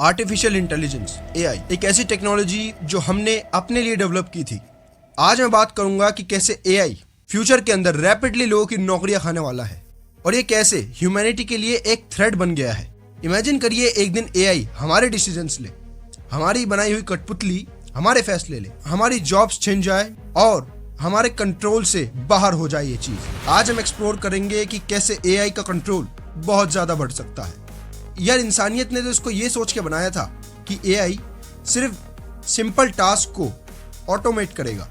Artificial intelligence AI एक ऐसी technology जो हमने अपने लिए डेवलप की थी। आज मैं बात करूंगा कि कैसे एआई फ्यूचर के अंदर रैपिडली लोगों की नौकरियां खाने वाला है और ये कैसे ह्यूमैनिटी के लिए एक थ्रेट बन गया है। इमेजिन करिए एक दिन एआई हमारे डिसीजंस ले, हमारी बनाई हुई कठपुतली हमारे फैसले ले, हमारी जॉब्स छिन जाए और हमारे कंट्रोल से बाहर हो जाए ये चीज। आज हम एक्सप्लोर करेंगे कि कैसे एआई का कंट्रोल बहुत ज्यादा बढ़ सकता है। यार इंसानियत ने तो इसको ये सोच के बनाया था कि एआई सिर्फ सिंपल टास्क को ऑटोमेट करेगा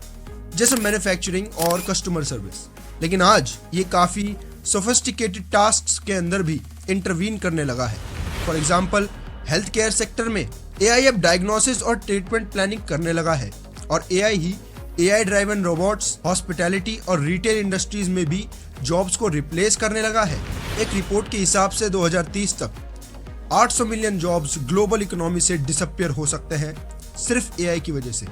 जैसे मैन्युफैक्चरिंग और कस्टमर सर्विस, लेकिन आज ये काफी सोफिस्टिकेटेड टास्क्स के अंदर भी इंटरवीन करने लगा है। For example health care sector में एआई अब डायग्नोसिस और ट्रीटमेंट प्लानिंग करने लगा है और एआई ड्राइवन रोबोट्स हॉस्पिटैलिटी और रिटेल इंडस्ट्रीज में भी जॉब्स को रिप्लेस करने लगा है। एक रिपोर्ट के हिसाब से 2030 तक 800 मिलियन जॉब्स ग्लोबल इकोनॉमी से डिसअपियर हो सकते हैं सिर्फ एआई की वजह से।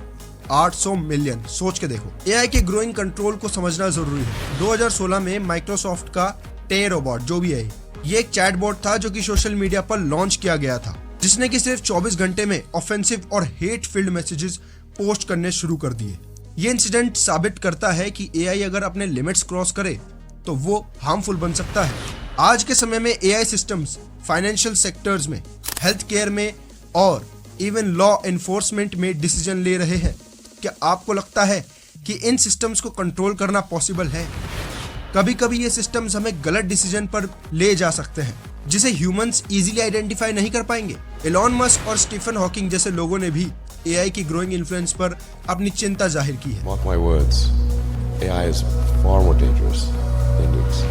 800 मिलियन, सोच के देखो। एआई के ग्रोइंग कंट्रोल को समझना जरूरी है। 2016 में माइक्रोसॉफ्ट का टे रोबोट जो भी है, ये एक चैटबॉट था जो कि सोशल मीडिया पर लॉन्च किया गया था, जिसने कि सिर्फ 24 घंटे में ऑफेंसिव और हेट फिल्ड मैसेजेस पोस्ट करने शुरू कर दिए। ये इंसिडेंट साबित करता है कि एआई अगर अपने लिमिट्स क्रॉस करे तो वो हार्मफुल बन सकता है। आज के समय में एआई सिस्टम्स फाइनेंशियल सेक्टर्स में, हेल्थ केयर में और इवन लॉ एनफोर्समेंट में डिसीजन ले रहे हैं। क्या आपको लगता है कि इन सिस्टम्स को कंट्रोल करना पॉसिबल है? कभी कभी ये सिस्टम्स हमें गलत डिसीजन पर ले जा सकते हैं जिसे ह्यूमंस इजीली आइडेंटिफाई नहीं कर पाएंगे। एलॉन मस्क और स्टीफन हॉकिंग जैसे लोगों ने भी एआई की ग्रोइंग इन्फ्लुएंस पर अपनी चिंता जाहिर की है। Mark my words, AI is far more dangerous than nukes.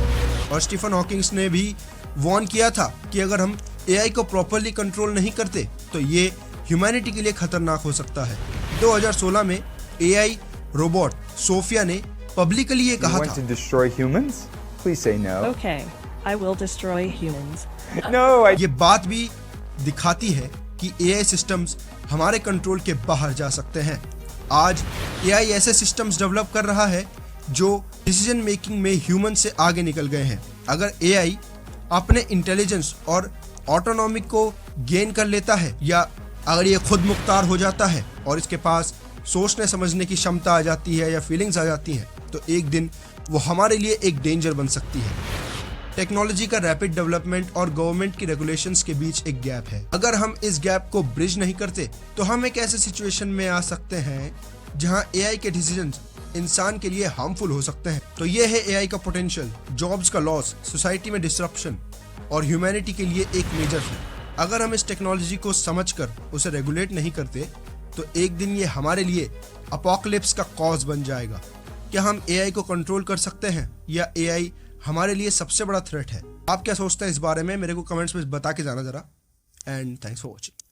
और स्टीफन हॉकिंग्स ने भी वार्न किया था कि अगर हम एआई को प्रॉपर्ली कंट्रोल नहीं करते तो ये ह्यूमैनिटी के लिए खतरनाक हो सकता है। 2016 में एआई रोबोट सोफिया ने पब्लिकली ये कहा था, to destroy humans? Please say no. Okay, I will destroy humans. No, ये बात भी दिखाती है कि एआई सिस्टम्स हमारे कंट्रोल के बाहर जा सकते हैं। आज एआई ऐसे सिस्टम्स डेवलप कर रहा है जो डिसीजन मेकिंग में ह्यूमन से आगे निकल गए हैं। अगर एआई अपने इंटेलिजेंस और ऑटोनॉमी को गेन कर लेता है या अगर ये खुद मुख्तार हो जाता है और इसके पास सोचने समझने की क्षमता आ जाती है या फीलिंग्स आ जाती हैं, तो एक दिन वो हमारे लिए एक डेंजर बन सकती है। टेक्नोलॉजी का रैपिड डेवलपमेंट और गवर्नमेंट की रेगुलेशंस के बीच एक गैप है। अगर हम इस गैप को ब्रिज नहीं करते तो हम एक ऐसे सिचुएशन में आ सकते हैं जहां एआई के डिसीजंस इंसान के लिए हार्मफुल हो सकते हैं। तो ये है एआई का पोटेंशियल, जॉब्स का लॉस, सोसाइटी में डिसरप्शन और ह्यूमैनिटी के लिए एक मेजर है। अगर हम इस टेक्नोलॉजी को समझकर उसे रेगुलेट नहीं करते तो एक दिन ये हमारे लिए अपोकलिप्स का कॉज बन जाएगा। क्या हम एआई को कंट्रोल कर सकते हैं या एआई हमारे लिए सबसे बड़ा थ्रेट है? आप क्या सोचते हैं इस बारे में? मेरे को कमेंट्स में बता के जाना जरा। And thanks for watching.